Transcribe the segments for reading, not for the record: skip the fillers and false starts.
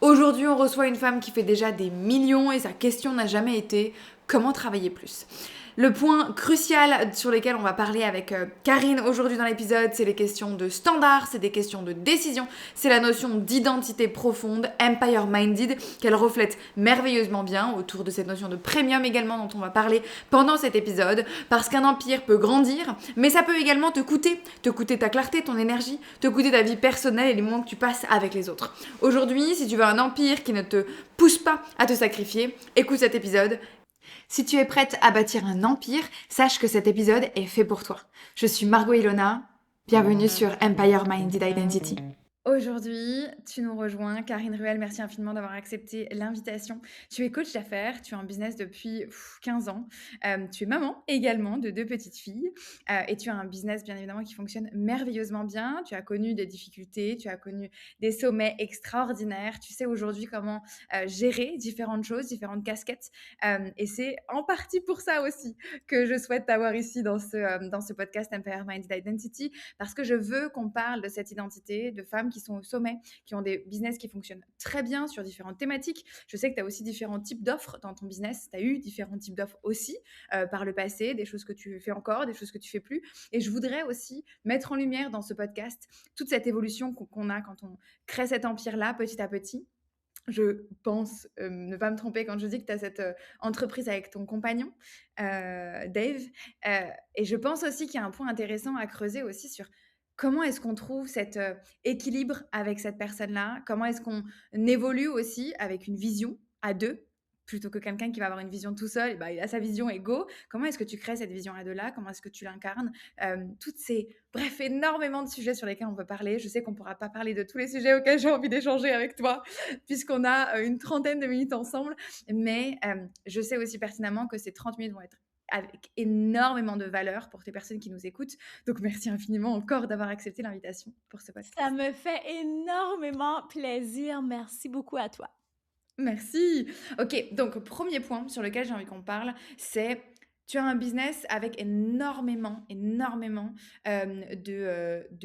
Aujourd'hui, on reçoit une femme qui fait déjà des millions et sa question n'a jamais été comment travailler plus. Le point crucial sur lequel on va parler avec Karine aujourd'hui dans l'épisode, c'est les questions de standards, c'est des questions de décision, c'est la notion d'identité profonde, empire-minded, qu'elle reflète merveilleusement bien autour de cette notion de premium également dont on va parler pendant cet épisode, parce qu'un empire peut grandir, mais ça peut également te coûter ta clarté, ton énergie, te coûter ta vie personnelle et les moments que tu passes avec les autres. Aujourd'hui, si tu veux un empire qui ne te pousse pas à te sacrifier, écoute cet épisode. Si tu es prête à bâtir un empire, sache que cet épisode est fait pour toi. Je suis Margot Ilona, bienvenue sur Empire Minded Identity. Aujourd'hui, tu nous rejoins, Karine Ruel, merci infiniment d'avoir accepté l'invitation. Tu es coach d'affaires, tu as un business depuis 15 ans, tu es maman également de 2 petites filles et tu as un business bien évidemment qui fonctionne merveilleusement bien. Tu as connu des difficultés, tu as connu des sommets extraordinaires, tu sais aujourd'hui comment gérer différentes choses, différentes casquettes et c'est en partie pour ça aussi que je souhaite t'avoir ici dans ce podcast Empire Minded Identity parce que je veux qu'on parle de cette identité de femmes qui sont au sommet, qui ont des business qui fonctionnent très bien sur différentes thématiques. Je sais que tu as aussi différents types d'offres dans ton business. Tu as eu différents types d'offres aussi par le passé, des choses que tu fais encore, des choses que tu fais plus. Et je voudrais aussi mettre en lumière dans ce podcast toute cette évolution qu'on a quand on crée cet empire-là petit à petit. Je pense ne pas me tromper quand je dis que tu as cette entreprise avec ton compagnon, Dave. Et je pense aussi qu'il y a un point intéressant à creuser aussi sur comment est-ce qu'on trouve cet équilibre avec cette personne-là? Comment est-ce qu'on évolue aussi avec une vision à deux? Plutôt que quelqu'un qui va avoir une vision tout seul, et bah, il a sa vision et go. Comment est-ce que tu crées cette vision à deux-là? Comment est-ce que tu l'incarnes? Toutes ces... Bref, énormément de sujets sur lesquels on peut parler. Je sais qu'on ne pourra pas parler de tous les sujets auxquels j'ai envie d'échanger avec toi, puisqu'on a une trentaine de minutes ensemble. Mais je sais aussi pertinemment que ces 30 minutes vont être avec énormément de valeur pour tes personnes qui nous écoutent. Donc, merci infiniment encore d'avoir accepté l'invitation pour ce podcast. Ça me fait énormément plaisir. Merci beaucoup à toi. Merci. Ok, donc premier point sur lequel j'ai envie qu'on parle, c'est tu as un business avec énormément de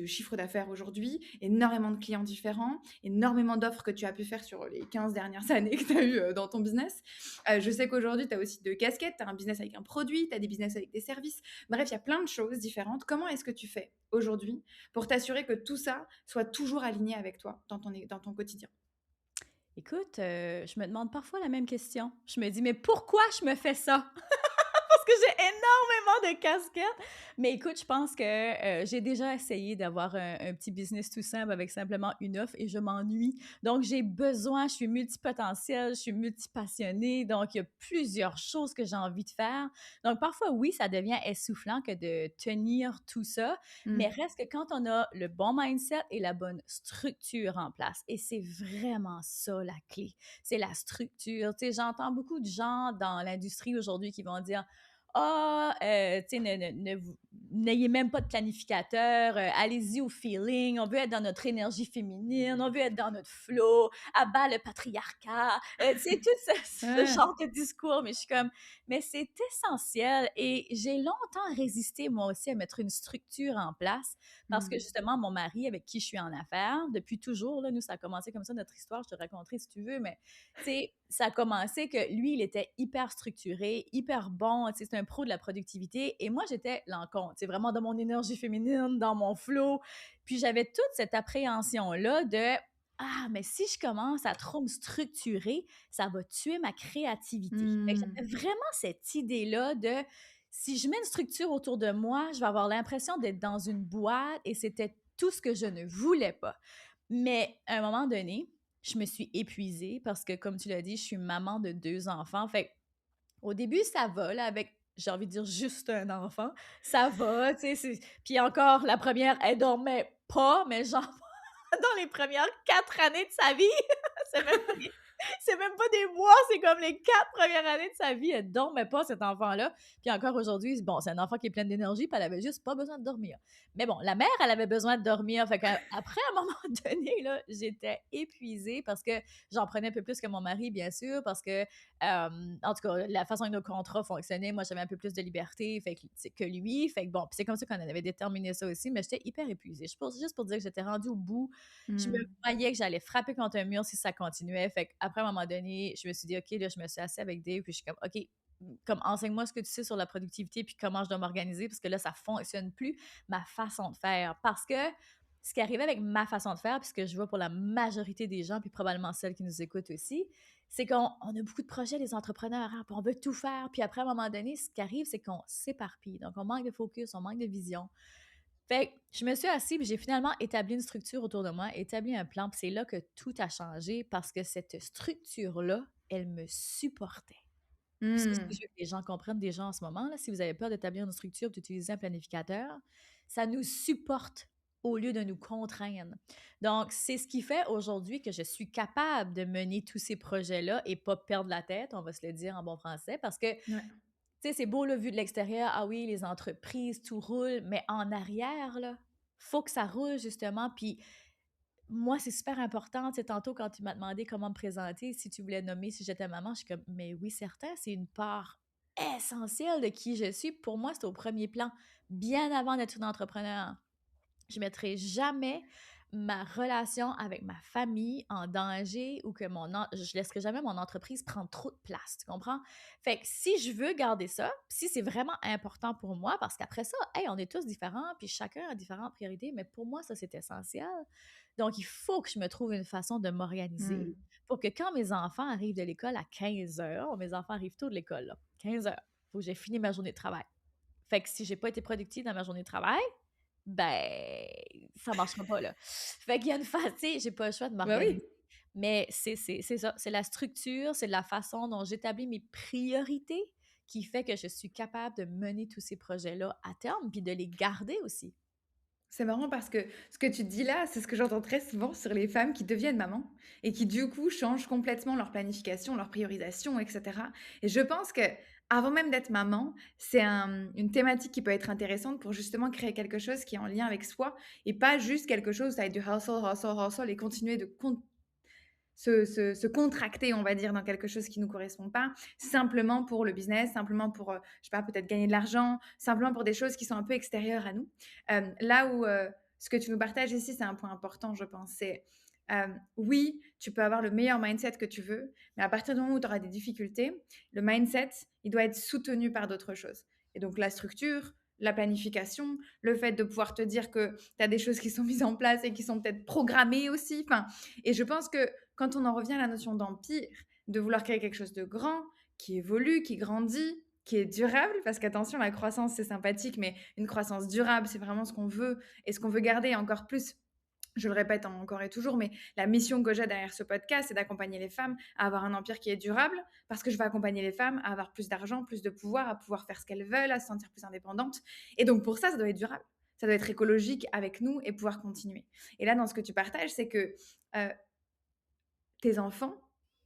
chiffres d'affaires aujourd'hui, énormément de clients différents, énormément d'offres que tu as pu faire sur les 15 dernières années que tu as eu dans ton business. Je sais qu'aujourd'hui, tu as aussi 2 casquettes, tu as un business avec un produit, tu as des business avec des services. Bref, il y a plein de choses différentes. Comment est-ce que tu fais aujourd'hui pour t'assurer que tout ça soit toujours aligné avec toi dans ton quotidien? Écoute, je me demande parfois la même question. Je me dis, mais pourquoi je me fais ça? Parce que j'ai énormément de casquettes. Mais écoute, je pense que j'ai déjà essayé d'avoir un petit business tout simple avec simplement une offre et je m'ennuie. Donc, j'ai besoin, je suis multipotentielle, je suis multipassionnée. Donc, il y a plusieurs choses que j'ai envie de faire. Donc, parfois, oui, ça devient essoufflant que de tenir tout ça. Mais Hmm. reste que quand on a le bon mindset et la bonne structure en place, et c'est vraiment ça la clé, c'est la structure. Tu sais, j'entends beaucoup de gens dans l'industrie aujourd'hui qui vont dire ah, tu sais, n'ayez même pas de planificateur, allez-y au feeling, on veut être dans notre énergie féminine, on veut être dans notre flow, abat le patriarcat, tu sais, tout ce Ouais. genre de discours, mais je suis comme, mais c'est essentiel et j'ai longtemps résisté moi aussi à mettre une structure en place parce que Hmm. justement, mon mari avec qui je suis en affaires, depuis toujours, là, nous, ça a commencé comme ça, notre histoire, je te raconterai si tu veux, mais tu sais, ça a commencé que lui, il était hyper structuré, hyper bon, tu sais, c'est un pro de la productivité. Et moi, j'étais l'encontre, tu sais, vraiment dans mon énergie féminine, dans mon flow. Puis j'avais toute cette appréhension-là de ah, mais si je commence à trop me structurer, ça va tuer ma créativité. Fait que Hmm. j'avais vraiment cette idée-là de si je mets une structure autour de moi, je vais avoir l'impression d'être dans une boîte et c'était tout ce que je ne voulais pas. Mais à un moment donné, je me suis épuisée parce que, comme tu l'as dit, je suis maman de 2 enfants. Fait au début, ça va, là, avec, j'ai envie de dire, juste un enfant. Ça va, tu sais. Puis encore, la première, elle dormait pas, mais genre, dans les premières 4 années de sa vie, c'est même pas... C'est même pas des mois, c'est comme les 4 premières années de sa vie, elle dormait pas, cet enfant-là. Puis encore aujourd'hui, bon, c'est un enfant qui est plein d'énergie, puis elle avait juste pas besoin de dormir. Mais bon, la mère, elle avait besoin de dormir. Fait qu'après, à un moment donné, là, j'étais épuisée parce que j'en prenais un peu plus que mon mari, bien sûr, parce que, en tout cas, la façon que nos contrats fonctionnaient, moi, j'avais un peu plus de liberté que lui. Fait que bon, puis c'est comme ça qu'on avait déterminé ça aussi, mais j'étais hyper épuisée. Juste pour dire que j'étais rendue au bout. Je me Hmm. voyais que j'allais frapper contre un mur si ça continuait. Fait qu'après, à un moment donné, je me suis dit, OK, là, je me suis assise avec Dave, puis je suis comme, OK, comme enseigne-moi ce que tu sais sur la productivité, puis comment je dois m'organiser, parce que là, ça fonctionne plus, ma façon de faire. Parce que ce qui arrivait avec ma façon de faire, puis ce que je vois pour la majorité des gens, puis probablement celles qui nous écoutent aussi, c'est qu'on a beaucoup de projets, les entrepreneurs, hein, puis on veut tout faire, puis après, à un moment donné, ce qui arrive, c'est qu'on s'éparpille. Donc, on manque de focus, on manque de vision. Fait que je me suis assise, puis j'ai finalement établi une structure autour de moi, établi un plan, puis c'est là que tout a changé parce que cette structure-là, elle me supportait. Puis ça, c'est ce que Hmm. je veux que les gens comprennent déjà en ce moment, là. Si vous avez peur d'établir une structure, d'utiliser un planificateur, ça nous supporte au lieu de nous contraindre. Donc, c'est ce qui fait aujourd'hui que je suis capable de mener tous ces projets-là et pas perdre la tête, on va se le dire en bon français, parce que Ouais. tu sais, c'est beau, le vu de l'extérieur, ah oui, les entreprises, tout roule, mais en arrière, là, faut que ça roule, justement. Puis moi, c'est super important. Tu sais, tantôt, quand tu m'as demandé comment me présenter, si tu voulais nommer si j'étais maman, je suis comme, mais oui, certain, c'est une part essentielle de qui je suis. Pour moi, c'est au premier plan, bien avant d'être une entrepreneur. Je mettrai jamais ma relation avec ma famille en danger ou que je laisserai jamais mon entreprise prendre trop de place, tu comprends? Fait que si je veux garder ça, si c'est vraiment important pour moi, parce qu'après ça, hey, on est tous différents, puis chacun a différentes priorités, mais pour moi, ça, c'est essentiel. Donc, il faut que je me trouve une façon de m'organiser Hmm. pour que quand mes enfants arrivent de l'école à 15 heures, mes enfants arrivent tôt de l'école, là, 15 heures, il faut que j'ai fini ma journée de travail. Fait que si j'ai pas été productive dans ma journée de travail, ben, ça marchera pas, là. Fait qu'il y a une phase, tu sais, j'ai pas le choix de Bah m'organiser. oui. Mais c'est ça, c'est la structure, c'est la façon dont j'établis mes priorités qui fait que je suis capable de mener tous ces projets-là à terme, puis de les garder aussi. C'est marrant parce que ce que tu dis là, c'est ce que j'entends très souvent sur les femmes qui deviennent mamans et qui du coup changent complètement leur planification, leur priorisation, etc. Et je pense que avant même d'être maman, c'est une thématique qui peut être intéressante pour justement créer quelque chose qui est en lien avec soi et pas juste quelque chose, ça va être du hustle, hustle, hustle et continuer de se contracter, on va dire, dans quelque chose qui ne nous correspond pas, simplement pour le business, simplement pour, je sais pas, peut-être gagner de l'argent, simplement pour des choses qui sont un peu extérieures à nous. Là où ce que tu nous partages ici, c'est un point important, je pense. C'est oui, tu peux avoir le meilleur mindset que tu veux, mais à partir du moment où tu auras des difficultés, le mindset, il doit être soutenu par d'autres choses. Et donc la structure, la planification, le fait de pouvoir te dire que tu as des choses qui sont mises en place et qui sont peut-être programmées aussi. Enfin, et je pense que quand on en revient à la notion d'empire, de vouloir créer quelque chose de grand, qui évolue, qui grandit, qui est durable, parce qu'attention, la croissance, c'est sympathique, mais une croissance durable, c'est vraiment ce qu'on veut et ce qu'on veut garder encore plus. Je le répète encore et toujours, mais la mission que j'ai derrière ce podcast, c'est d'accompagner les femmes à avoir un empire qui est durable, parce que je veux accompagner les femmes à avoir plus d'argent, plus de pouvoir, à pouvoir faire ce qu'elles veulent, à se sentir plus indépendantes. Et donc pour ça, ça doit être durable. Ça doit être écologique avec nous et pouvoir continuer. Et là, dans ce que tu partages, c'est que euh, tes enfants,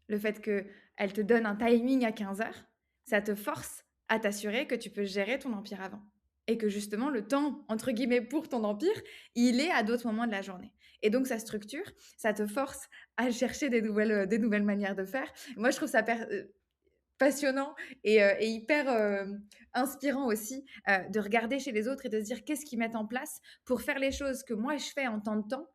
le fait qu'elles te donnent un timing à 15 heures, ça te force à t'assurer que tu peux gérer ton empire avant. Et que justement, le temps, entre guillemets, pour ton empire, il est à d'autres moments de la journée. Et donc, sa structure, ça te force à chercher des nouvelles manières de faire. Moi, je trouve ça passionnant et hyper inspirant aussi de regarder chez les autres et de se dire qu'est-ce qu'ils mettent en place pour faire les choses que moi, je fais en temps de temps,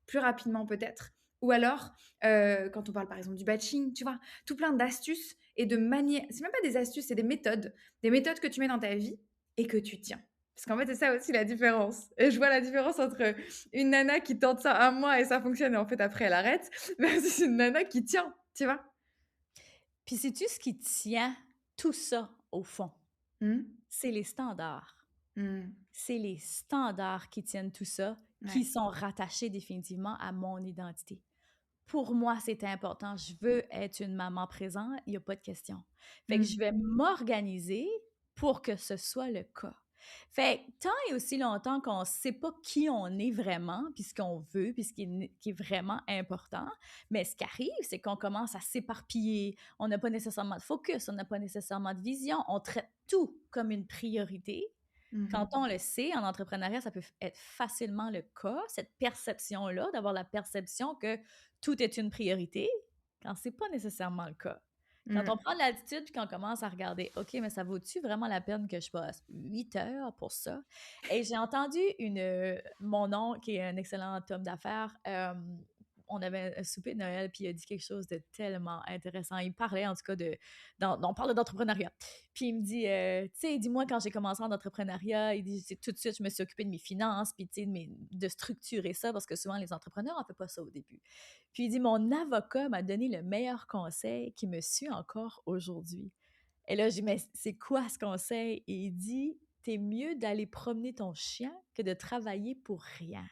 plus rapidement peut-être. Ou alors, quand on parle par exemple du batching, tu vois, tout plein d'astuces et de manières. C'est même pas des astuces, c'est des méthodes. Des méthodes que tu mets dans ta vie et que tu tiens. Parce qu'en fait, c'est ça aussi la différence. Et je vois la différence entre une nana qui tente ça un mois et ça fonctionne et en fait après elle arrête, versus une nana qui tient, tu vois. Puis sais-tu ce qui tient tout ça, au fond? Hmm. C'est les standards. Hmm. C'est les standards qui tiennent tout ça, qui Ouais. sont rattachés définitivement à mon identité. Pour moi, c'est important. Je veux être une maman présente, il n'y a pas de question. Fait que je Hmm. vais m'organiser pour que ce soit le cas. Fait que tant et aussi longtemps qu'on ne sait pas qui on est vraiment, puis ce qu'on veut, puis ce qui est vraiment important, mais ce qui arrive, c'est qu'on commence à s'éparpiller, on n'a pas nécessairement de focus, on n'a pas nécessairement de vision, on traite tout comme une priorité. Quand Mhm. on le sait, en entrepreneuriat, ça peut être facilement le cas, cette perception-là, d'avoir la perception que tout est une priorité, quand c'est pas nécessairement le cas. Quand on Mm. prend de l'altitude puis qu'on commence à regarder, OK, mais ça vaut-tu vraiment la peine que je passe 8 heures pour ça? Et j'ai entendu mon oncle, qui est un excellent homme d'affaires, on avait un souper de Noël, puis il a dit quelque chose de tellement intéressant. Il parlait, en tout cas, on parle d'entrepreneuriat. Puis il me dit, tu sais, dis-moi, quand j'ai commencé en entrepreneuriat, il dit, tout de suite, je me suis occupée de mes finances, puis tu sais, de structurer ça, parce que souvent, les entrepreneurs, on ne fait pas ça au début. Puis il dit, mon avocat m'a donné le meilleur conseil qui me suit encore aujourd'hui. Et là, j'ai dit, mais c'est quoi ce conseil? Et il dit, t'es mieux d'aller promener ton chien que de travailler pour rien.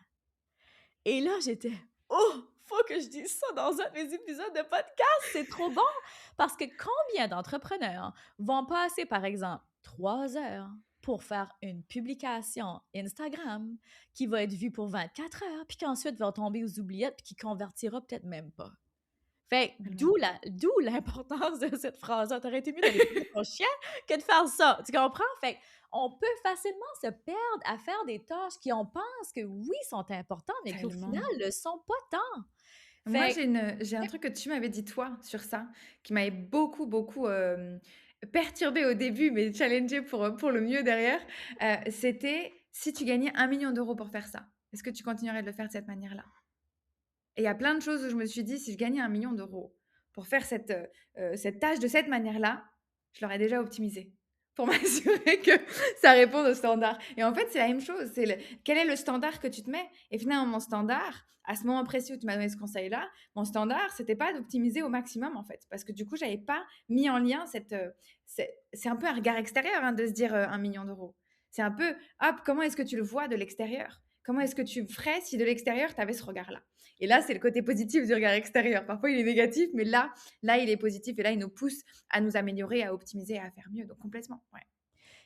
Et là, j'étais, oh, faut que je dise ça dans un de mes épisodes de podcast, c'est trop bon! Parce que combien d'entrepreneurs vont passer, par exemple, 3 heures pour faire une publication Instagram qui va être vue pour 24 heures, puis qu'ensuite va tomber aux oubliettes, puis qui convertira peut-être même pas. Fait que Tellement. d'où l'importance de cette phrase-là. T'aurais été mieux d'aller promener ton chien que de faire ça. Tu comprends? Fait on peut facilement se perdre à faire des tâches qui, on pense que oui, sont importantes, mais qui au final Tellement. ne le sont pas tant. Moi, Fait j'ai un truc que tu m'avais dit, toi, sur ça, qui m'avait beaucoup, beaucoup perturbée au début, mais challengée pour le mieux derrière. C'était si tu gagnais 1 million d'euros pour faire ça, est-ce que tu continuerais de le faire de cette manière-là? Et il y a plein de choses où je me suis dit, si je gagnais 1 million d'euros pour faire cette tâche de cette manière-là, je l'aurais déjà optimisé pour m'assurer que ça réponde au standard. Et en fait, c'est la même chose. Quel est le standard que tu te mets? Et finalement, mon standard, à ce moment précis où tu m'as donné ce conseil-là, mon standard, c'était pas d'optimiser au maximum, en fait. Parce que du coup, j'avais pas mis en lien c'est un peu un regard extérieur, hein, de se dire 1 million d'euros. C'est un peu, hop, comment est-ce que tu le vois de l'extérieur? Comment est-ce que tu ferais si de l'extérieur, tu avais ce regard-là? Et là, c'est le côté positif du regard extérieur. Parfois, il est négatif, mais là, il est positif et là, il nous pousse à nous améliorer, à optimiser, à faire mieux. Donc, complètement. Ouais.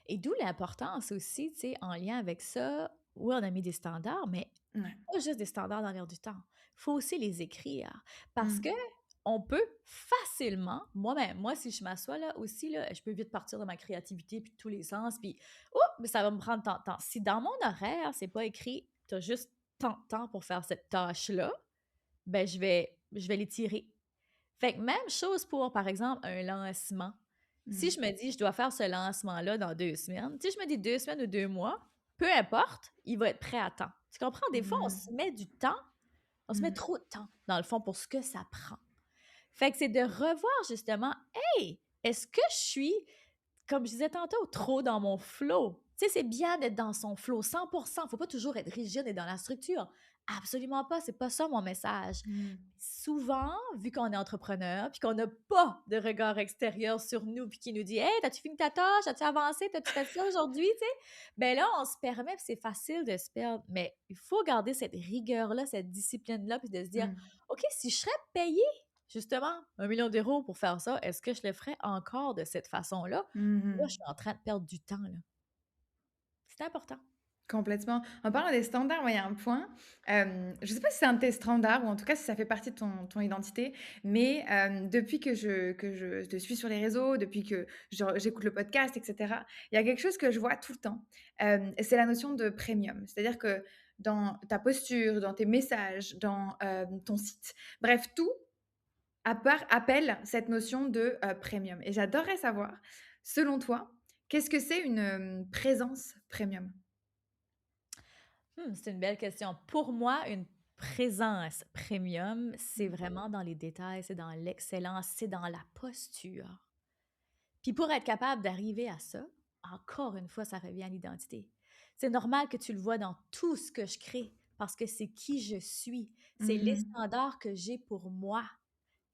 et d'où l'importance aussi, tu sais, en lien avec ça, oui, on a mis des standards, mais Ouais. pas juste des standards dans l'air du temps. Il faut aussi les écrire. Parce que Mm. on peut facilement, moi-même, moi, si je m'assois là aussi, là, je peux vite partir de ma créativité, puis de tous les sens, puis oh, mais ça va me prendre tant de temps. Si dans mon horaire, c'est pas écrit, tu as juste tant de temps pour faire cette tâche-là, ben je vais l'étirer. Fait que même chose pour, par exemple, un lancement. Si Mm. je me dis, je dois faire ce lancement-là dans 2 semaines, si je me dis 2 semaines ou 2 mois, peu importe, il va être prêt à temps. Tu comprends? Des fois, on Mm. se met du temps, on se met Mm. trop de temps, dans le fond, pour ce que ça prend. Fait que c'est de revoir justement, hey, est-ce que je suis, comme je disais tantôt, trop dans mon flow? Tu sais, c'est bien d'être dans son flow 100%. Faut pas toujours être rigide et dans la structure. Absolument pas, c'est pas ça mon message. Mm. Souvent, vu qu'on est entrepreneur, puis qu'on n'a pas de regard extérieur sur nous, puis qui nous dit, hey, t'as-tu fini ta tâche? As-tu avancé? T'as-tu fait ça aujourd'hui? Tu sais, ben là, on se permet, puis c'est facile de se perdre. Mais il faut garder cette rigueur-là, cette discipline-là, puis de se dire, Mm. OK, si je serais payée justement 1 million d'euros pour faire ça, est-ce que je le ferais encore de cette façon-là? Là, je Mhm. suis en train de perdre du temps, là. C'est important. Complètement. En parlant des standards, moi, il y a un point. Je ne sais pas si c'est un de tes standards ou en tout cas si ça fait partie de ton identité, mais depuis que je te suis sur les réseaux, depuis que j'écoute le podcast, etc., il y a quelque chose que je vois tout le temps. C'est la notion de premium. C'est-à-dire que dans ta posture, dans tes messages, dans ton site, bref, tout appelle cette notion de premium. Et j'adorerais savoir, selon toi, qu'est-ce que c'est une présence premium? C'est une belle question. Pour moi, une présence premium, c'est Mm. vraiment dans les détails, c'est dans l'excellence, c'est dans la posture. Puis pour être capable d'arriver à ça, encore une fois, ça revient à l'identité. C'est normal que tu le vois dans tout ce que je crée parce que c'est qui je suis. C'est les Mhm. standards que j'ai pour moi.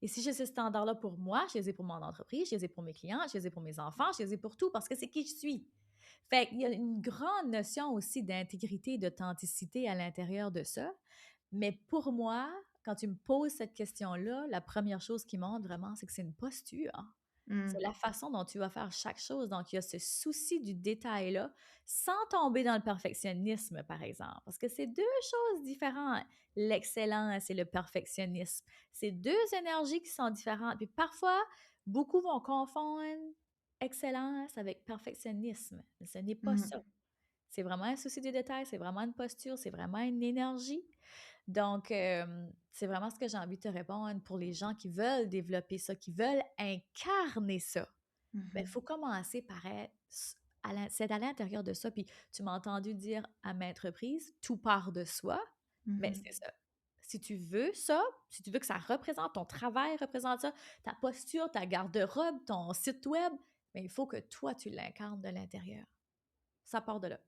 Et si j'ai ces standards-là pour moi, je les ai pour mon entreprise, je les ai pour mes clients, je les ai pour mes enfants, je les ai pour tout parce que c'est qui je suis. Fait qu'il y a une grande notion aussi d'intégrité et d'authenticité à l'intérieur de ça. Mais pour moi, quand tu me poses cette question-là, la première chose qui monte vraiment, c'est que c'est une posture. Mmh. C'est la façon dont tu vas faire chaque chose. Donc, il y a ce souci du détail-là, sans tomber dans le perfectionnisme, par exemple, parce que c'est deux choses différentes. L'excellence et le perfectionnisme, c'est deux énergies qui sont différentes. Puis parfois, beaucoup vont confondre excellence avec perfectionnisme, mais ce n'est pas ça. Mmh. C'est vraiment un souci du détail, c'est vraiment une posture, c'est vraiment une énergie. Donc, c'est vraiment ce que j'ai envie de te répondre pour les gens qui veulent développer ça, qui veulent incarner ça. Ben, il Mmh. faut commencer par être c'est à l'intérieur de ça. Puis tu m'as entendu dire à maintes reprises, tout part de soi. Mais Mmh. c'est ça. Si tu veux ça, si tu veux que ça représente ton travail, représente ça, ta posture, ta garde-robe, ton site web, mais il faut que toi, tu l'incarnes de l'intérieur. Ça part de là.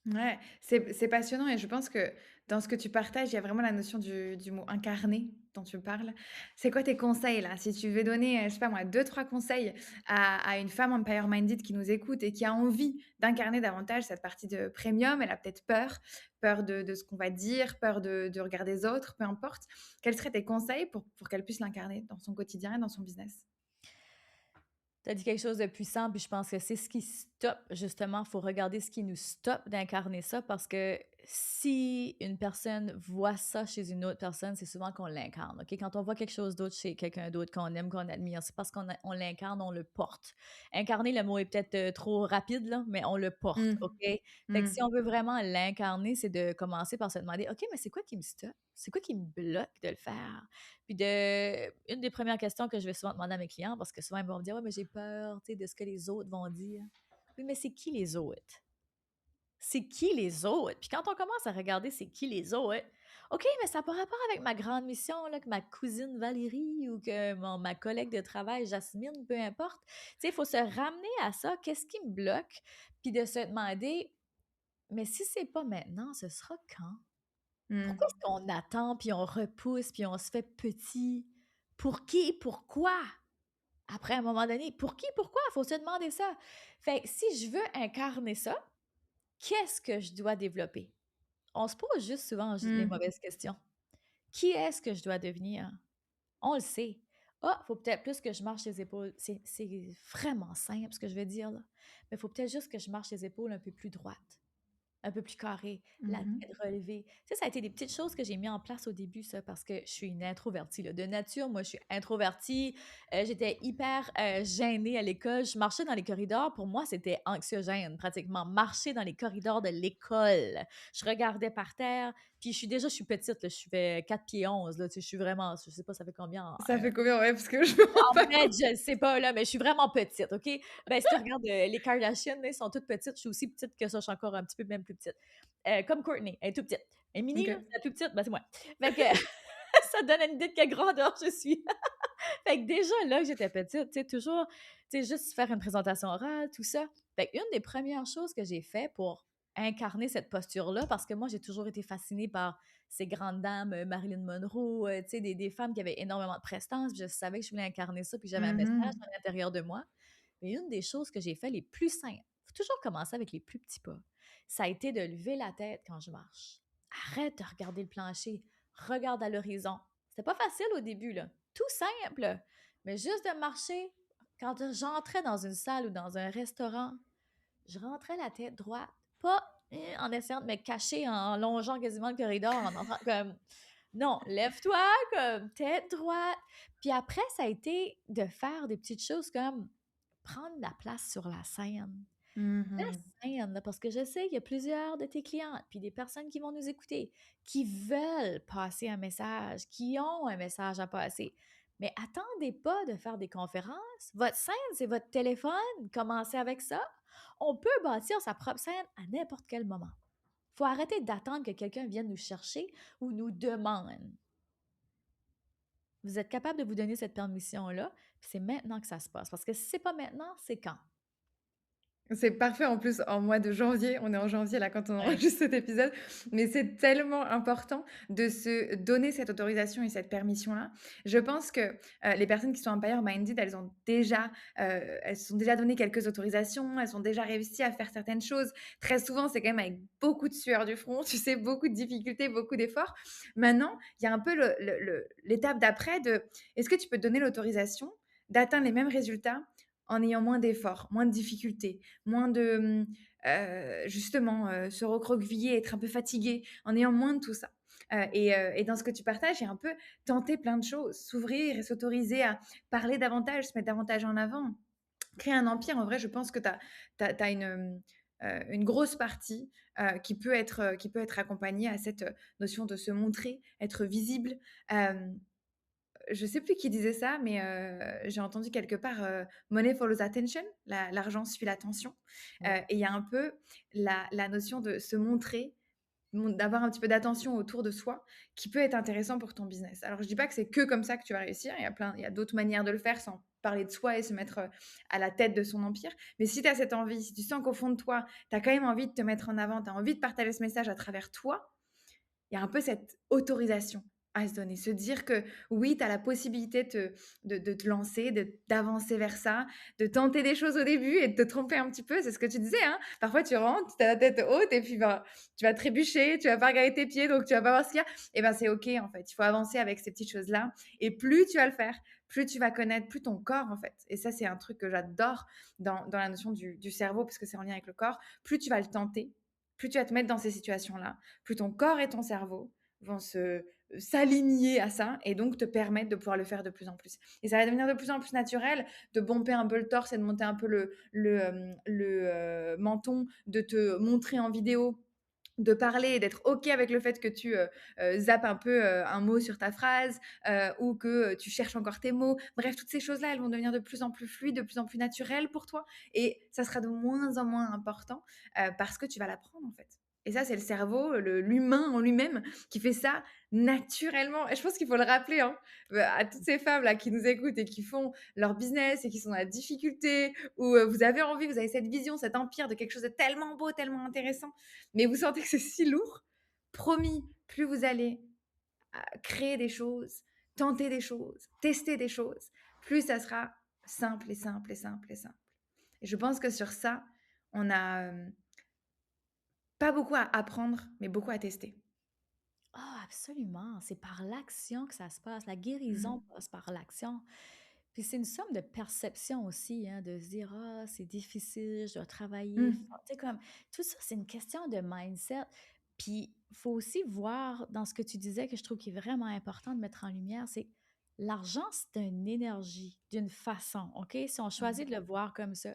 Ouais, c'est passionnant et je pense que dans ce que tu partages, il y a vraiment la notion du mot «incarner» dont tu parles. C'est quoi tes conseils là? Si tu veux donner, je sais pas moi, deux trois conseils à une femme empower-minded qui nous écoute et qui a envie d'incarner davantage cette partie de premium, elle a peut-être peur, peur de ce qu'on va dire, peur de regard des autres, peu importe. Quels seraient tes conseils pour qu'elle puisse l'incarner dans son quotidien et dans son business? Tu as dit quelque chose de puissant, puis je pense que c'est ce qui stoppe, justement. Il faut regarder ce qui nous stoppe d'incarner ça parce que si une personne voit ça chez une autre personne, c'est souvent qu'on l'incarne. OK? Quand on voit quelque chose d'autre chez quelqu'un d'autre qu'on aime, qu'on admire, c'est parce on l'incarne, on le porte. Incarner, le mot est peut-être trop rapide, là, mais on le porte. Mmh. OK? Fait que Mmh. si on veut vraiment l'incarner, c'est de commencer par se demander OK, mais c'est quoi qui me stoppe? C'est quoi qui me bloque de le faire? Puis une des premières questions que je vais souvent demander à mes clients, parce que souvent ils vont me dire: «Ouais, mais j'ai peur, tu sais, de ce que les autres vont dire». Oui, mais c'est qui les autres? C'est qui les autres? Puis quand on commence à regarder c'est qui les autres, OK, mais ça n'a pas rapport avec ma grande mission, là, que ma cousine Valérie ou que ma collègue de travail Jasmine, peu importe. Tu sais, il faut se ramener à ça. Qu'est-ce qui me bloque? Puis de se demander: «Mais si c'est pas maintenant, ce sera quand?» Mmh. Pourquoi est-ce qu'on attend, puis on repousse, puis on se fait petit? Pour qui? Pourquoi? Après, à un moment donné, pour qui? Pourquoi? Il faut se demander ça. Fait que si je veux incarner ça, qu'est-ce que je dois développer? On se pose juste souvent les Mmh. mauvaises questions. Qui est-ce que je dois devenir? On le sait. Ah, il faut peut-être plus que je marche les épaules. C'est vraiment simple ce que je vais dire, là. Mais il faut peut-être juste que je marche les épaules un peu plus droites. Un peu plus carré, la Mmh. tête relevée. Ça a été des petites choses que j'ai mis en place au début, ça, parce que je suis une introvertie, là. De nature, moi, je suis introvertie. J'étais hyper gênée à l'école. Je marchais dans les corridors. Pour moi, c'était anxiogène, pratiquement. Marcher dans les corridors de l'école. Je regardais par terre. Puis je suis petite, là. Je fais 4 pieds 11, là. Tu sais, je suis vraiment, je sais pas, ça fait combien Ça fait combien? Ouais, parce que je me rends en pas mètres, compte. je ne sais pas, là, mais je suis vraiment petite, OK? Ben, si tu regardes les Kardashians, là, ils sont toutes petites. Je suis aussi petite que ça. Je suis encore un petit peu même plus petite. Comme Courtney, elle est toute petite. Elle est mini, là, OK. c'est la plus petite, ben, c'est moi. Fait que ça donne une idée de quelle grandeur je suis. Fait que déjà, là, que j'étais petite, tu sais, toujours, tu sais, juste faire une présentation orale, tout ça. Fait qu'une des premières choses que j'ai fait pour incarner cette posture-là, parce que moi, j'ai toujours été fascinée par ces grandes dames, Marilyn Monroe, tu sais, des femmes qui avaient énormément de prestance, puis je savais que je voulais incarner ça, puis j'avais un message Mmh. à l'intérieur de moi. Mais une des choses que j'ai fait les plus simples, faut toujours commencer avec les plus petits pas, ça a été de lever la tête quand je marche. Arrête de regarder le plancher, regarde à l'horizon. C'était pas facile au début, là. Tout simple. Mais juste de marcher, quand j'entrais dans une salle ou dans un restaurant, je rentrais la tête droite, pas en essayant de me cacher, en longeant quasiment le corridor, en entrant comme... Non, lève-toi comme tête droite. Puis après, ça a été de faire des petites choses comme prendre la place sur la scène. La Mmh. scène, là, parce que je sais qu'il y a plusieurs de tes clientes, puis des personnes qui vont nous écouter, qui veulent passer un message, qui ont un message à passer. Mais attendez pas de faire des conférences. Votre scène, c'est votre téléphone. Commencez avec ça. On peut bâtir sa propre scène à n'importe quel moment. Faut arrêter d'attendre que quelqu'un vienne nous chercher ou nous demande. Vous êtes capable de vous donner cette permission-là, puis c'est maintenant que ça se passe. Parce que si c'est pas maintenant, c'est quand? C'est parfait en plus en mois de janvier, on est en janvier là quand on Ouais. enregistre cet épisode, mais c'est tellement important de se donner cette autorisation et cette permission-là. Je pense que, les personnes qui sont empower-minded, elles se sont déjà donné quelques autorisations, elles ont déjà réussi à faire certaines choses. Très souvent, c'est quand même avec beaucoup de sueur du front, tu sais, beaucoup de difficultés, beaucoup d'efforts. Maintenant, il y a un peu l'étape d'après de: est-ce que tu peux te donner l'autorisation d'atteindre les mêmes résultats en ayant moins d'efforts, moins de difficultés, moins de, justement, se recroqueviller, être un peu fatigué, en ayant moins de tout ça. Et dans ce que tu partages, il y a un peu tenter plein de choses, s'ouvrir et s'autoriser à parler davantage, se mettre davantage en avant. Créer un empire, en vrai, je pense que tu as une grosse partie qui peut être accompagnée à cette notion de se montrer, être visible. Je sais plus qui disait ça, mais j'ai entendu quelque part money follows attention, l'argent suit l'attention. Ouais. Et il y a un peu la notion de se montrer, d'avoir un petit peu d'attention autour de soi qui peut être intéressant pour ton business. Alors, je dis pas que c'est que comme ça que tu vas réussir. Il y a d'autres manières de le faire sans parler de soi et se mettre à la tête de son empire. Mais si tu as cette envie, si tu sens qu'au fond de toi, tu as quand même envie de te mettre en avant, tu as envie de partager ce message à travers toi, il y a un peu cette autorisation à se donner, se dire que oui, tu as la possibilité de te lancer, d'avancer vers ça, de tenter des choses au début et de te tromper un petit peu. C'est ce que tu disais, hein. Parfois, tu rentres, tu as la tête haute et puis ben, tu vas trébucher, tu vas pas regarder tes pieds, donc tu vas pas voir ce qu'il y a. Et ben, c'est OK, en fait. Il faut avancer avec ces petites choses-là. Et plus tu vas le faire, plus tu vas connaître, plus ton corps, en fait. Et ça, c'est un truc que j'adore dans la notion du cerveau, parce que c'est en lien avec le corps. Plus tu vas le tenter, plus tu vas te mettre dans ces situations-là, plus ton corps et ton cerveau vont s'aligner à ça et donc te permettre de pouvoir le faire de plus en plus. Et ça va devenir de plus en plus naturel de bomber un peu le torse et de monter un peu le menton, de te montrer en vidéo, de parler et d'être OK avec le fait que tu zappes un peu un mot sur ta phrase ou que tu cherches encore tes mots. Bref, toutes ces choses-là, elles vont devenir de plus en plus fluides, de plus en plus naturelles pour toi et ça sera de moins en moins important parce que tu vas l'apprendre en fait. Et ça, c'est le cerveau, l'humain en lui-même qui fait ça naturellement. Et je pense qu'il faut le rappeler hein, à toutes ces femmes-là qui nous écoutent et qui font leur business et qui sont dans la difficulté, où vous avez envie, vous avez cette vision, cet empire de quelque chose de tellement beau, tellement intéressant, mais vous sentez que c'est si lourd. Promis, plus vous allez créer des choses, tenter des choses, tester des choses, plus ça sera simple et simple et simple et simple. Et je pense que sur ça, on a pas beaucoup à apprendre, mais beaucoup à tester. Ah, absolument. C'est par l'action que ça se passe. La guérison Mhm. passe par l'action. Puis c'est une somme de perception aussi, hein, de se dire, ah, c'est difficile, je dois travailler Mhm. fort. Tu sais, comme, tout ça, c'est une question de mindset. Puis il faut aussi voir dans ce que tu disais que je trouve qui est vraiment important de mettre en lumière, c'est l'argent, c'est une énergie d'une façon, OK? Si on choisit de le voir comme ça.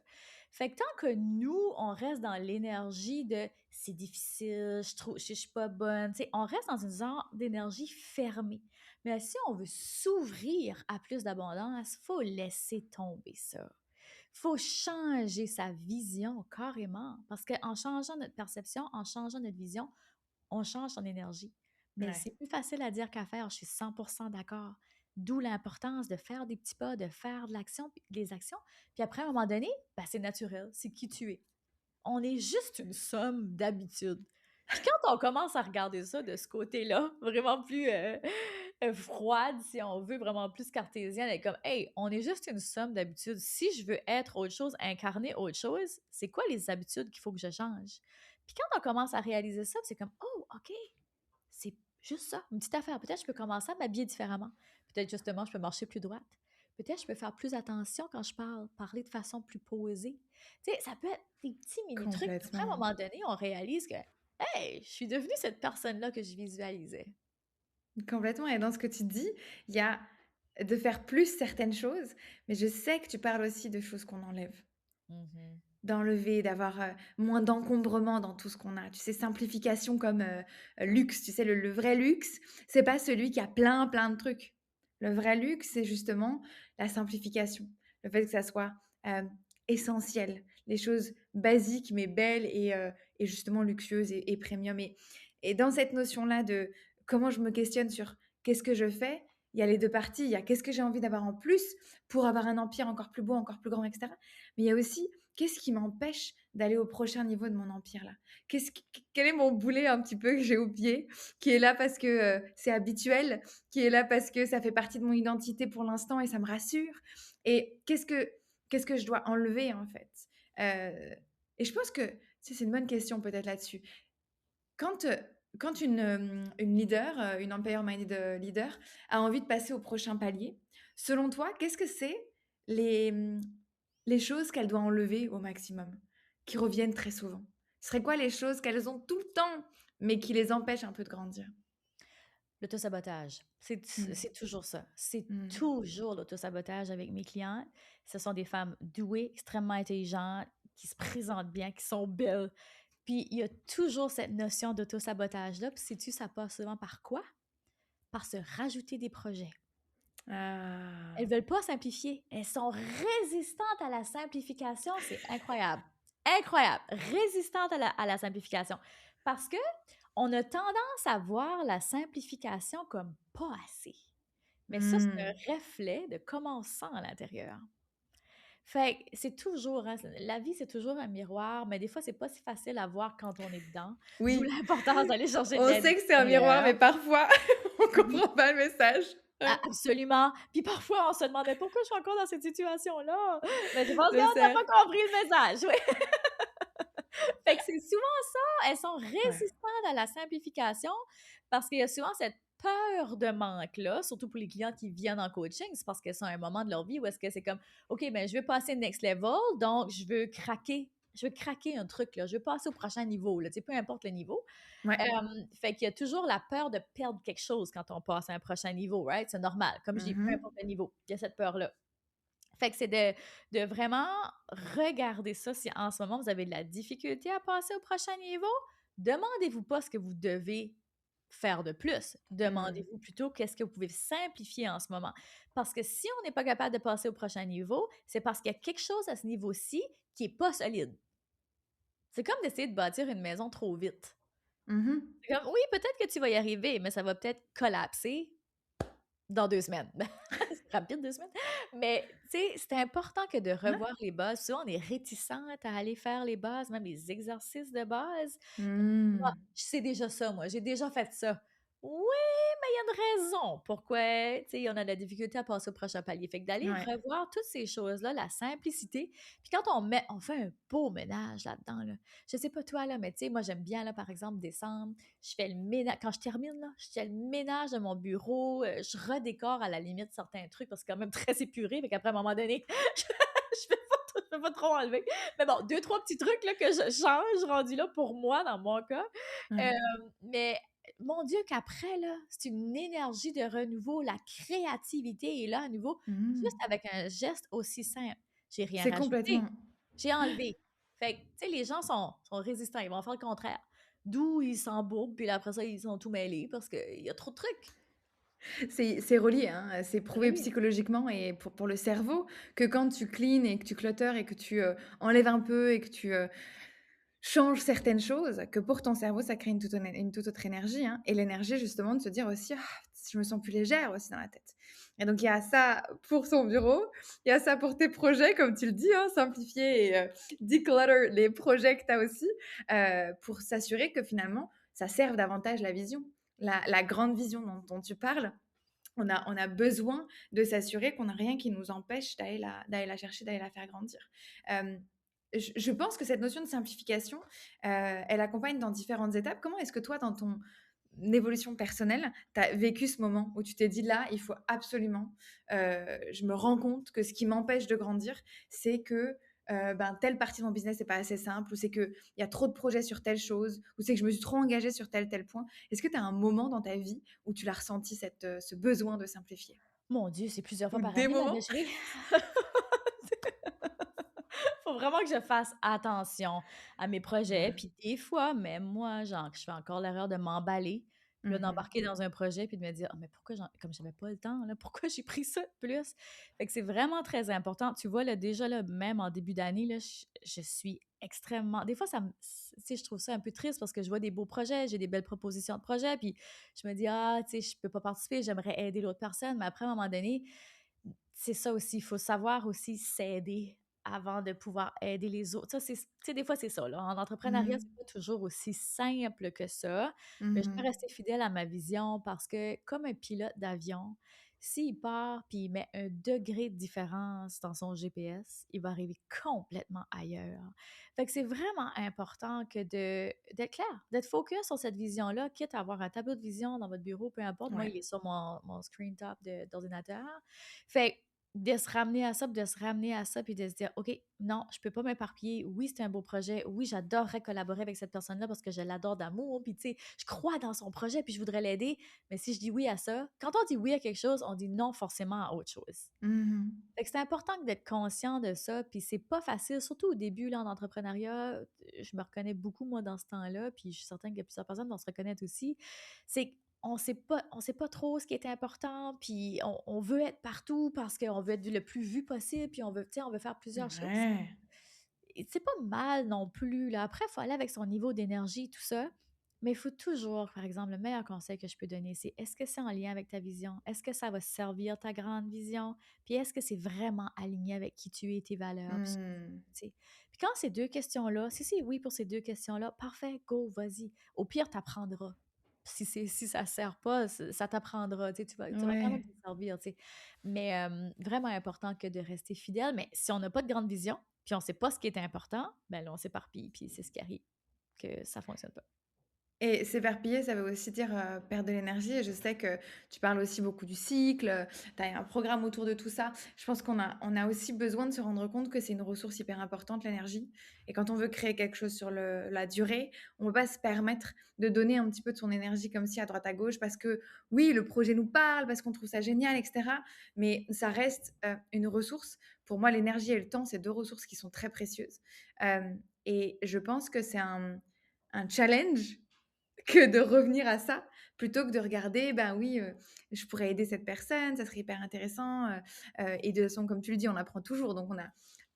Fait que tant que nous, on reste dans l'énergie de c'est difficile, je suis pas bonne, tu sais, on reste dans une genre d'énergie fermée. Mais si on veut s'ouvrir à plus d'abondance, faut laisser tomber ça. Faut changer sa vision carrément. Parce qu'en changeant notre perception, en changeant notre vision, on change son énergie. Mais Ouais. c'est plus facile à dire qu'à faire, je suis 100% d'accord. D'où l'importance de faire des petits pas, de faire de l'action, des actions. Puis après, à un moment donné, ben, c'est naturel, c'est qui tu es. On est juste une somme d'habitudes. Puis quand on commence à regarder ça de ce côté-là, vraiment plus froide, si on veut, vraiment plus cartésienne, et comme, hey, on est juste une somme d'habitudes. Si je veux être autre chose, incarner autre chose, c'est quoi les habitudes qu'il faut que je change? Puis quand on commence à réaliser ça, c'est comme, oh, OK, c'est juste ça, une petite affaire. Peut-être que je peux commencer à m'habiller différemment. Peut-être justement, je peux marcher plus droite. Peut-être que je peux faire plus attention quand je parle, parler de façon plus posée. Tu sais, ça peut être des petits mini-trucs. Après, à un Complètement. moment donné, on réalise que, hey, je suis devenue cette personne-là que je visualisais. Complètement. Et dans ce que tu dis, il y a de faire plus certaines choses, mais je sais que tu parles aussi de choses qu'on enlève. Mhm. D'enlever, d'avoir moins d'encombrement dans tout ce qu'on a. Tu sais, simplification comme luxe. Tu sais, le vrai luxe, c'est pas celui qui a plein, plein de trucs. Le vrai luxe, c'est justement la simplification. Le fait que ça soit euh, essentiel. Les choses basiques, mais belles et justement luxueuses et premium. Et dans cette notion-là de comment je me questionne sur qu'est-ce que je fais, il y a les deux parties. Il y a qu'est-ce que j'ai envie d'avoir en plus pour avoir un empire encore plus beau, encore plus grand, etc. Mais il y a aussi qu'est-ce qui m'empêche d'aller au prochain niveau de mon empire là? Quel est mon boulet un petit peu que j'ai oublié, qui est là parce que c'est habituel, qui est là parce que ça fait partie de mon identité pour l'instant et ça me rassure. Et qu'est-ce que je dois enlever en fait? Et je pense que c'est une bonne question peut-être là-dessus. Quand, quand une leader, une empire-minded leader a envie de passer au prochain palier, selon toi, qu'est-ce que c'est les, mmh, les choses qu'elle doit enlever au maximum, qui reviennent très souvent? Ce serait quoi les choses qu'elles ont tout le temps, mais qui les empêchent un peu de grandir? L'autosabotage, Mmh. c'est toujours ça. C'est Mmh. toujours l'autosabotage avec mes clientes. Ce sont des femmes douées, extrêmement intelligentes, qui se présentent bien, qui sont belles. Puis il y a toujours cette notion d'autosabotage-là. Puis sais-tu, ça passe souvent par quoi? Par se rajouter des projets. Elles Ah! veulent pas simplifier. Elles sont résistantes à la simplification. C'est incroyable. Incroyable. Résistantes à la simplification. Parce que on a tendance à voir la simplification comme pas assez. Mais ça, c'est Mmh. un reflet de comment on se sent à l'intérieur. Fait que c'est toujours, hein, la vie, c'est toujours un miroir, mais des fois, c'est pas si facile à voir quand on est dedans. D'où Oui, l'importance d'aller chercher de on l'aide sait que c'est un miroir, mais extérieure. parfois, on Oui. comprend pas le message. Ah, Ouais, absolument. Puis parfois, on se demandait pourquoi je suis encore dans cette situation-là. Mais c'est parce je qu'on n'a sais. pas compris le message. Oui. Fait que c'est souvent ça. Elles sont Ouais. résistantes à la simplification parce qu'il y a souvent cette peur de manque-là, surtout pour les clients qui viennent en coaching. C'est parce que c'est un moment de leur vie où est-ce que c'est comme, OK, ben, je veux passer next level, donc je veux craquer. Je veux craquer un truc, là. Je veux passer au prochain niveau, là. Tu sais, peu importe le niveau. Ouais. Fait qu'il y a toujours la peur de perdre quelque chose quand on passe à un prochain niveau, right? C'est normal. Comme je dis, peu Mmh. importe le niveau, il y a cette peur-là. Fait que c'est de vraiment regarder ça. Si en ce moment, vous avez de la difficulté à passer au prochain niveau, demandez-vous pas ce que vous devez faire de plus. Mmh. Demandez-vous plutôt qu'est-ce que vous pouvez simplifier en ce moment. Parce que si on n'est pas capable de passer au prochain niveau, c'est parce qu'il y a quelque chose à ce niveau-ci qui est pas solide. C'est comme d'essayer de bâtir une maison trop vite. Mmh. C'est comme, oui, peut-être que tu vas y arriver, mais ça va peut-être collapser dans 2 semaines. C'est rapide 2 semaines. Mais tu sais, c'est important que de Ouais. revoir les bases. Souvent, on est réticente à aller faire les bases, même les exercices de base. «Ah, Mmh. je sais déjà ça moi, j'ai déjà fait ça». Oui, mais il y a une raison pourquoi, tu sais, on a de la difficulté à passer au prochain palier. Fait que d'aller Ouais. revoir toutes ces choses-là, la simplicité, puis quand on fait un beau ménage là-dedans, là. Je sais pas toi, là, mais tu sais, moi, j'aime bien, là, par exemple, décembre, je fais le ménage quand je termine, là, je fais le ménage de mon bureau, je redécore à la limite certains trucs parce que c'est quand même très épuré, fait qu'après, à un moment donné, je peux pas trop enlever. Mais bon, 2-3 petits trucs, là, que je change rendus là pour moi, dans mon cas. Ouais. Mais mon Dieu, qu'après, là, c'est une énergie de renouveau. La créativité est là à nouveau, juste Mmh. avec un geste aussi simple. J'ai rien C'est rajouté, complètement j'ai enlevé. Fait que, tu sais, les gens sont résistants, ils vont faire le contraire. D'où ils s'embourbent, puis là, après ça, ils sont tout mêlés parce qu'il y a trop de trucs. c'est relié, hein, c'est prouvé Oui. psychologiquement et pour le cerveau que quand tu clean et que tu clutters et que tu, enlèves un peu et que tu, changes certaines choses, que pour ton cerveau, ça crée une toute autre énergie, hein et l'énergie justement de se dire aussi: «Ah, je me sens plus légère aussi dans la tête» et donc il y a ça pour ton bureau, il y a ça pour tes projets comme tu le dis, hein, simplifier et declutter les projets que tu as aussi, pour s'assurer que finalement ça serve davantage la vision. La grande vision dont tu parles, on a besoin de s'assurer qu'on n'a rien qui nous empêche d'aller la chercher, d'aller la faire grandir. Je pense que cette notion de simplification, elle accompagne dans différentes étapes. Comment est-ce que toi, dans ton évolution personnelle, tu as vécu ce moment où tu t'es dit: «Là, il faut absolument, je me rends compte que ce qui m'empêche de grandir, c'est que, ben, telle partie de mon business n'est pas assez simple ou c'est qu'il y a trop de projets sur telle chose ou c'est que je me suis trop engagée sur tel point». Est-ce que tu as un moment dans ta vie où tu l'as ressenti ce besoin de simplifier? Mon Dieu, c'est plusieurs fois Ou par des année, ma belle moments? chérie. Faut vraiment que je fasse attention à mes projets. Ouais. Puis des fois, même moi, genre, je fais encore l'erreur de m'emballer, puis là, Mmh. d'embarquer dans un projet, puis de me dire: «Ah mais pourquoi comme j'avais pas le temps là, pourquoi j'ai pris ça de plus?» Fait que c'est vraiment très important. Tu vois, là, déjà, là, même en début d'année, là, je suis extrêmement des fois, ça me tu sais, je trouve ça un peu triste parce que je vois des beaux projets, j'ai des belles propositions de projets, puis je me dis: «Ah, tu sais, je peux pas participer, j'aimerais aider l'autre personne», mais après, à un moment donné, c'est ça aussi, il faut savoir aussi s'aider avant de pouvoir aider les autres. Ça, c'est tu sais, des fois, c'est ça, là. En entrepreneuriat, Mmh. c'est pas toujours aussi simple que ça, mais je peux Mmh. rester fidèle à ma vision parce que comme un pilote d'avion, s'il part puis il met un degré de différence dans son GPS, il va arriver complètement ailleurs. Fait que c'est vraiment important que d'être clair, d'être focus sur cette vision-là, quitte à avoir un tableau de vision dans votre bureau, peu importe. Moi, Ouais. il est sur mon screen top d'ordinateur. Fait de se ramener à ça, puis de se ramener à ça, puis de se dire: «OK, non, je peux pas m'éparpiller. Oui, c'est un beau projet. Oui, j'adorerais collaborer avec cette personne-là parce que je l'adore d'amour, puis tu sais, je crois dans son projet, puis je voudrais l'aider. Mais si je dis oui à ça», quand on dit oui à quelque chose, on dit non forcément à autre chose. Mmh. Fait que c'est important d'être conscient de ça, puis c'est pas facile, surtout au début là, en entrepreneuriat. Je me reconnais beaucoup moi dans ce temps-là, puis je suis certaine que plusieurs personnes vont se reconnaître aussi. C'est qu'on sait pas trop ce qui est important, puis on veut être partout parce qu'on veut être le plus vu possible, puis on veut, tu sais, on veut faire plusieurs choses. Ouais. Et c'est pas mal non plus, là. Après, il faut aller avec son niveau d'énergie, tout ça. Mais il faut toujours, par exemple, le meilleur conseil que je peux donner, c'est est-ce que c'est en lien avec ta vision? Est-ce que ça va servir ta grande vision? Puis est-ce que c'est vraiment aligné avec qui tu es, tes valeurs? Puis, Mmh. tu sais. Puis quand ces deux questions-là, si c'est oui pour ces deux questions-là, parfait, go, vas-y. Au pire, tu apprendras. Si ça ne sert pas, ça t'apprendra, tu sais, tu vas quand même Ouais. te servir, tu sais. Mais vraiment important que de rester fidèle. Mais si on n'a pas de grande vision, puis on sait pas ce qui est important, ben là, on s'éparpille, puis c'est ce qui arrive, que ça fonctionne pas. Et s'éparpiller, ça veut aussi dire, perdre de l'énergie et je sais que tu parles aussi beaucoup du cycle, tu as un programme autour de tout ça. Je pense qu'on a aussi besoin de se rendre compte que c'est une ressource hyper importante, l'énergie et quand on veut créer quelque chose sur la durée, on ne peut pas se permettre de donner un petit peu de son énergie comme si à droite à gauche parce que oui, le projet nous parle, parce qu'on trouve ça génial et cetera, mais ça reste, une ressource. Pour moi, l'énergie et le temps, c'est 2 ressources qui sont très précieuses, et je pense que c'est un challenge que de revenir à ça, plutôt que de regarder, ben oui, je pourrais aider cette personne, ça serait hyper intéressant, et de toute façon, comme tu le dis, on apprend toujours, donc on a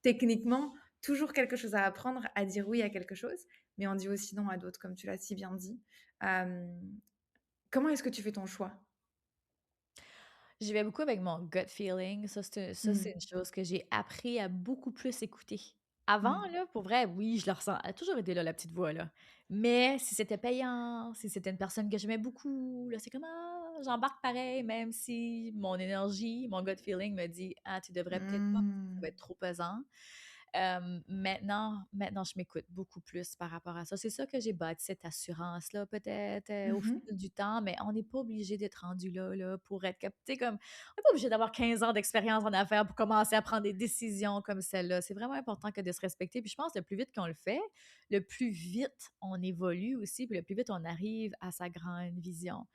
techniquement toujours quelque chose à apprendre, à dire oui à quelque chose, mais on dit aussi non à d'autres, comme tu l'as si bien dit. Hem, Comment est-ce que tu fais ton choix? J'y vais beaucoup avec mon gut feeling. Ça, c'est Mmh. une chose que j'ai appris à beaucoup plus écouter. Avant, Mmh. là, pour vrai, oui, je le ressens. Elle a toujours été là, la petite voix, là. Mais si c'était payant, si c'était une personne que j'aimais beaucoup, là, c'est comme, ah, j'embarque pareil, même si mon énergie, mon gut feeling me dit, ah, tu devrais peut-être pas, ça va Mmh. être trop pesant. Maintenant, je m'écoute beaucoup plus par rapport à ça. C'est ça que j'ai bâti cette assurance-là, peut-être, au Mmh fil mh. du temps, mais on n'est pas obligé d'être rendu là pour être cap tu sais, comme on n'est pas obligé d'avoir 15 ans d'expérience en affaires pour commencer à prendre des décisions comme celle-là. C'est vraiment important que de se respecter. Puis je pense que le plus vite qu'on le fait, le plus vite on évolue aussi, puis le plus vite on arrive à sa grande vision.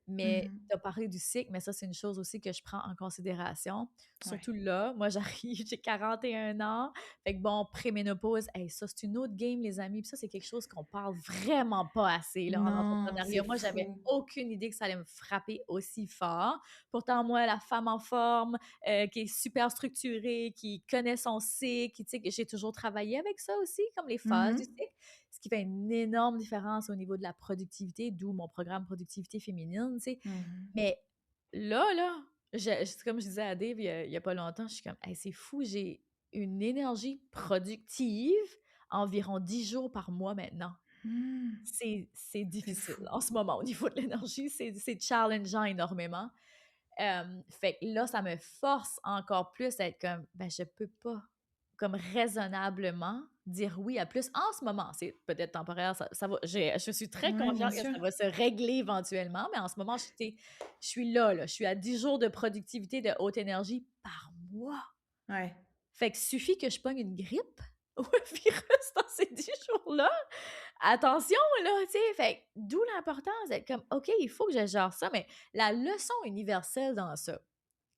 Mais Mmh. tu as parlé du cycle, mais ça, c'est une chose aussi que je prends en considération. Ouais. Surtout là, moi, j'arrive, j'ai 41 ans. Fait que bon, préménopause, hey, ça, c'est une autre game, les amis. Puis ça, c'est quelque chose qu'on parle vraiment pas assez là, en Non, c'est entrepreneuriat. Moi, j'avais fou. aucune idée que ça allait me frapper aussi fort. Pourtant, moi, la femme en forme, qui est super structurée, qui connaît son cycle, qui, tu sais, que j'ai toujours travaillé avec ça aussi, comme les phases du Mmh. cycle, ce qui fait une énorme différence au niveau de la productivité, d'où mon programme Productivité féminine, tu sais. Mmh. Mais là, c'est comme je disais à Dave il y a pas longtemps, je suis comme: «Hey, c'est fou, j'ai une énergie productive environ 10 jours par mois maintenant». Mmh. C'est C'est difficile fou. en ce moment au niveau de l'énergie, c'est challengeant énormément. Fait que là, ça me force encore plus à être comme, ben, je peux pas, comme raisonnablement, dire oui à plus en ce moment. C'est peut-être temporaire, ça va. Je suis très Ouais, bien confiante que sûr. ça va se régler éventuellement, mais en ce moment, je suis là, je suis à 10 jours de productivité de haute énergie par mois. Ouais. Fait que suffit que je pogne une grippe ou un virus dans ces 10 jours-là. Attention, là, tu sais, fait que d'où l'importance d'être comme, OK, il faut que je gère ça, mais la leçon universelle dans ça,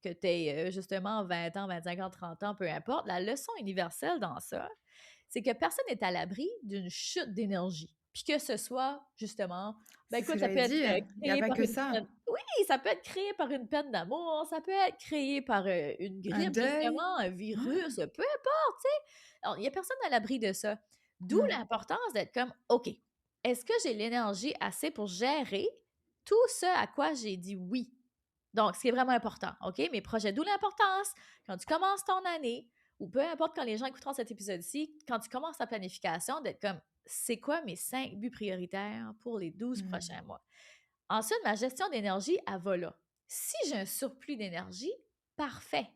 que tu aies justement 20 ans, 25 ans, 30 ans, peu importe, la leçon universelle dans ça, c'est que personne n'est à l'abri d'une chute d'énergie. Puis que ce soit justement, ben C'est ce que écoute, ça j'allais peut être dire. Il y a créé pas par que une ça. peine. Oui, ça peut être créé par une peine d'amour, ça peut être créé par une Un grippe, deuil? justement, un Ouais. virus, peu importe, tu sais. Alors, il n'y a personne à l'abri de ça. D'où Non. l'importance d'être comme, OK, est-ce que j'ai l'énergie assez pour gérer tout ce à quoi j'ai dit oui? Donc, ce qui est vraiment important, OK? Mes projets, d'où l'importance, quand tu commences ton année, ou peu importe quand les gens écouteront cet épisode-ci, quand tu commences ta planification, d'être comme, c'est quoi mes 5 buts prioritaires pour les 12 prochains Mmh. mois? Ensuite, ma gestion d'énergie, elle va là. Si j'ai un surplus d'énergie, parfait.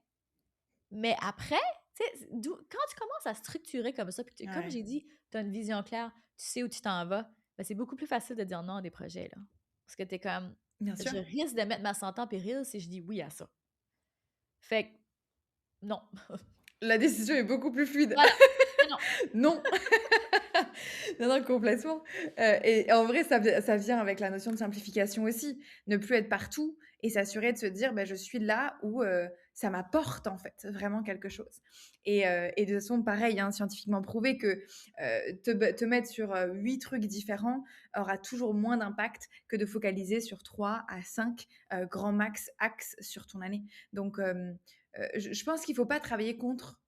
Mais après, tu sais, quand tu commences à structurer comme ça, puis comme Ouais, j'ai dit, tu as une vision claire, tu sais où tu t'en vas, ben c'est beaucoup plus facile de dire non à des projets, là. Parce que tu es comme, bien sûr. je risque de mettre ma santé en péril si je dis oui à ça. Fait que Non. La décision est beaucoup plus fluide. Voilà. Mais non. Non. Non, non, complètement. Et en vrai, ça vient avec la notion de simplification aussi. Ne plus être partout et s'assurer de se dire: «Bah, je suis là où, ça m'apporte, en fait, vraiment quelque chose». Et de toute façon, pareil, hein, scientifiquement prouvé que, te mettre sur, 8 trucs différents aura toujours moins d'impact que de focaliser sur 3 à 5 grand max axes sur ton année. Donc, je pense qu'il faut pas travailler contre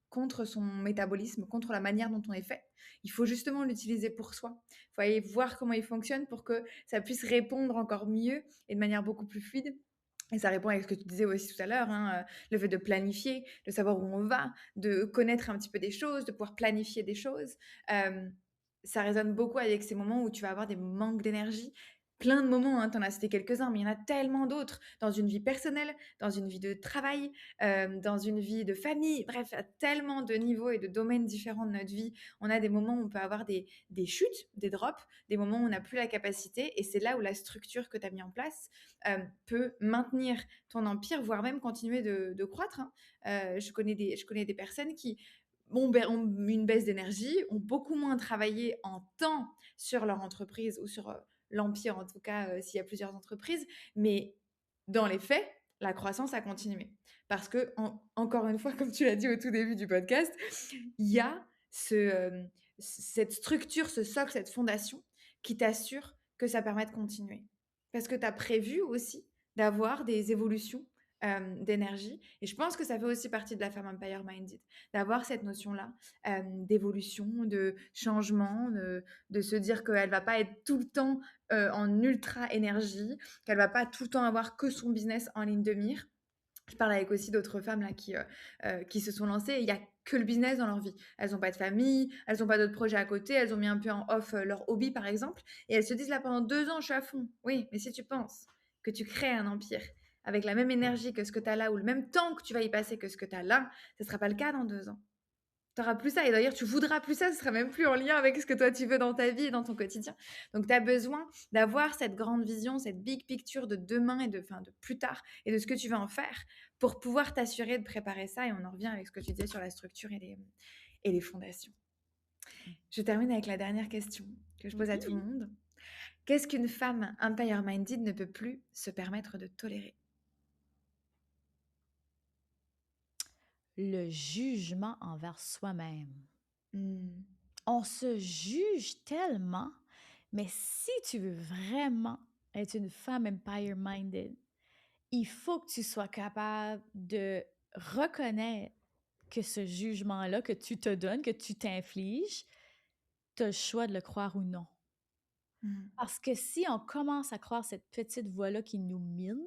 son métabolisme, contre la manière dont on est fait. Il faut justement l'utiliser pour soi. Il faut aller voir comment il fonctionne pour que ça puisse répondre encore mieux et de manière beaucoup plus fluide. Et ça répond à ce que tu disais aussi tout à l'heure, hein, le fait de planifier, de savoir où on va, de connaître un petit peu des choses, de pouvoir planifier des choses. Ça résonne beaucoup avec ces moments où tu vas avoir des manques d'énergie. Plein de moments, hein, tu en as cité quelques-uns, mais il y en a tellement d'autres dans une vie personnelle, dans une vie de travail, dans une vie de famille. Bref, à tellement de niveaux et de domaines différents de notre vie. On a des moments où on peut avoir des chutes, des drops, des moments où on n'a plus la capacité. Et c'est là où la structure que tu as mis en place peut maintenir ton empire, voire même continuer de croître, hein. Je connais des personnes qui ont une baisse d'énergie, ont beaucoup moins travaillé en temps sur leur entreprise ou sur l'empire, en tout cas, s'il y a plusieurs entreprises. Mais dans les faits, la croissance a continué. Parce que, encore une fois, comme tu l'as dit au tout début du podcast, il y a cette structure, ce socle, cette fondation qui t'assure que ça permet de continuer. Parce que tu as prévu aussi d'avoir des évolutions d'énergie. Et je pense que ça fait aussi partie de la femme Empire Minded, d'avoir cette notion-là d'évolution, de changement, de se dire qu'elle va pas être tout le temps en ultra énergie, qu'elle va pas tout le temps avoir que son business en ligne de mire. Je parle avec aussi d'autres femmes là qui se sont lancées et il y a que le business dans leur vie. Elles n'ont pas de famille, elles n'ont pas d'autres projets à côté, elles ont mis un peu en off leur hobby par exemple et elles se disent là pendant 2 ans je suis à fond. Oui, mais si tu penses que tu crées un empire avec la même énergie que ce que tu as là ou le même temps que tu vas y passer que ce que tu as là, ce ne sera pas le cas dans 2 ans. Tu auras plus ça et d'ailleurs tu voudras plus ça, ce sera même plus en lien avec ce que toi tu veux dans ta vie et dans ton quotidien. Donc tu as besoin d'avoir cette grande vision, cette big picture de demain et de plus tard et de ce que tu vas en faire pour pouvoir t'assurer de préparer ça et on en revient avec ce que tu disais sur la structure et les fondations. Je termine avec la dernière question que je pose à tout le monde. Qu'est-ce qu'une femme empire-minded ne peut plus se permettre de tolérer? Le jugement envers soi-même. On se juge tellement, mais si tu veux vraiment être une femme empire-minded, il faut que tu sois capable de reconnaître que ce jugement-là que tu te donnes, que tu t'infliges, tu as le choix de le croire ou non. Parce que si on commence à croire cette petite voix-là qui nous mine,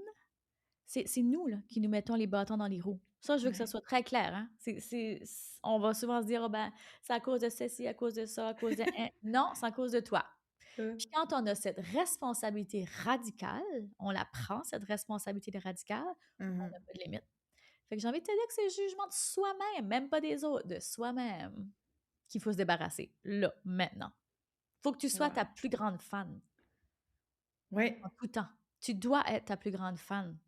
c'est nous là, qui nous mettons les bâtons dans les roues. Ça, je veux que ça soit très clair. Hein? On va souvent se dire, oh ben, c'est à cause de ceci, à cause de ça, à cause de... Non, c'est à cause de toi. Puis quand on a cette responsabilité radicale, on la prend, cette responsabilité radicale, on n'a pas de limite. Fait que j'ai envie de te dire que c'est le jugement de soi-même, même pas des autres, de soi-même, qu'il faut se débarrasser, là, maintenant. Faut que tu sois ta plus grande fan. Ouais. En tout temps. Tu dois être ta plus grande fan.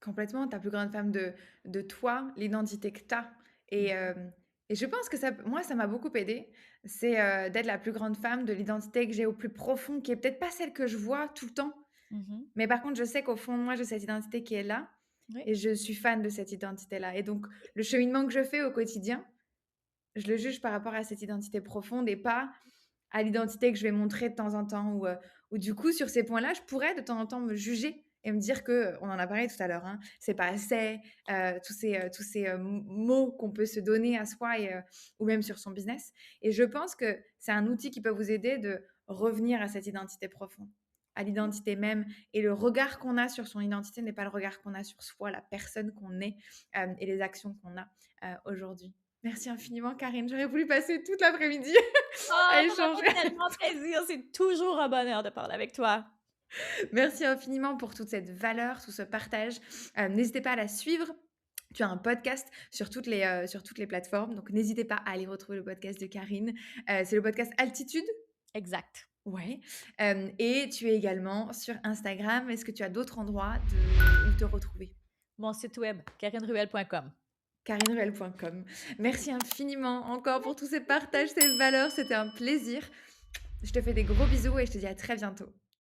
Complètement, ta plus grande femme de toi, l'identité que tu as. Et je pense que moi, ça m'a beaucoup aidé. C'est d'être la plus grande femme de l'identité que j'ai au plus profond, qui est peut-être pas celle que je vois tout le temps. Mais par contre, je sais qu'au fond de moi, j'ai cette identité qui est là. Oui. Et je suis fan de cette identité-là. Et donc, le cheminement que je fais au quotidien, je le juge par rapport à cette identité profonde et pas à l'identité que je vais montrer de temps en temps. Ou du coup, sur ces points-là, je pourrais de temps en temps me juger et me dire que, on en a parlé tout à l'heure, hein, c'est pas assez, tous ces mots qu'on peut se donner à soi ou même sur son business. Et je pense que c'est un outil qui peut vous aider de revenir à cette identité profonde, à l'identité même. Et le regard qu'on a sur son identité n'est pas le regard qu'on a sur soi, la personne qu'on est et les actions qu'on a aujourd'hui. Merci infiniment, Karine. J'aurais voulu passer toute l'après-midi à Ça m'a échanger. fait tellement plaisir. C'est toujours un bonheur de parler avec toi. Merci infiniment pour toute cette valeur, tout ce partage. N'hésitez pas à la suivre. Tu as un podcast sur toutes les plateformes, donc n'hésitez pas à aller retrouver le podcast de Karine. C'est le podcast Altitude. Exact. Ouais. Et tu es également sur Instagram. Est-ce que tu as d'autres endroits où te retrouver? Mon site web, karineruel.com. karineruel.com. Merci infiniment encore pour tous ces partages, ces valeurs. C'était un plaisir. Je te fais des gros bisous et je te dis à très bientôt.